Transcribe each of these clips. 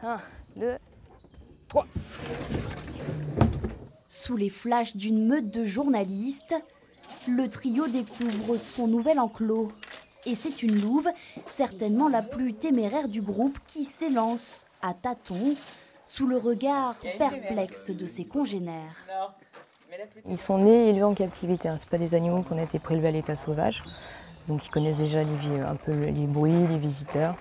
1, 2, 3. Sous les flashs d'une meute de journalistes, le trio découvre son nouvel enclos. Et c'est une louve, certainement la plus téméraire du groupe, qui s'élance à tâtons, sous le regard perplexe de ses congénères. Ils sont nés et élevés en captivité, hein. Ce pas des animaux qui ont été prélevés à l'état sauvage. Donc ils connaissent déjà un peu les bruits, les visiteurs.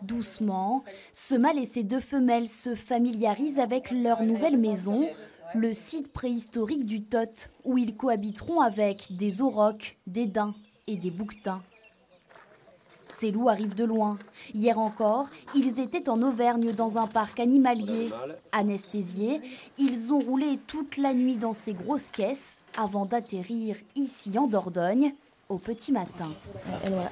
Doucement, ce mâle et ses deux femelles se familiarisent avec leur nouvelle maison, le site préhistorique du Tot, où ils cohabiteront avec des aurochs, des daims et des bouquetins. Ces loups arrivent de loin. Hier encore, ils étaient en Auvergne dans un parc animalier. Anesthésiés, ils ont roulé toute la nuit dans ces grosses caisses avant d'atterrir ici en Dordogne au petit matin.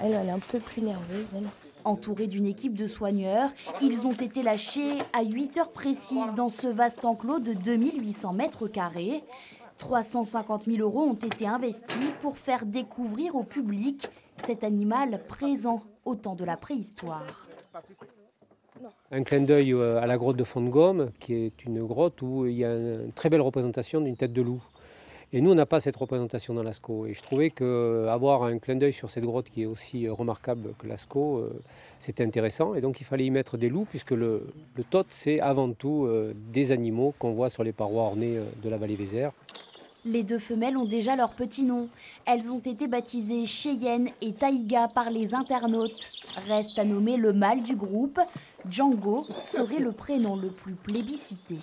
Elle est un peu plus nerveuse, elle. Entourés d'une équipe de soigneurs, ils ont été lâchés à 8 heures précises dans ce vaste enclos de 2800 mètres carrés. 350 000 € ont été investis pour faire découvrir au public cet animal présent au temps de la préhistoire. Un clin d'œil à la grotte de Font-de-Gaume, qui est une grotte où il y a une très belle représentation d'une tête de loup. Et nous, on n'a pas cette représentation dans Lascaux. Et je trouvais qu'avoir un clin d'œil sur cette grotte qui est aussi remarquable que Lascaux, c'était intéressant. Et donc, il fallait y mettre des loups, puisque le Tot, c'est avant tout des animaux qu'on voit sur les parois ornées de la vallée Vézère. Les deux femelles ont déjà leur petit nom. Elles ont été baptisées Cheyenne et Taïga par les internautes. Reste à nommer le mâle du groupe. Django serait le prénom le plus plébiscité.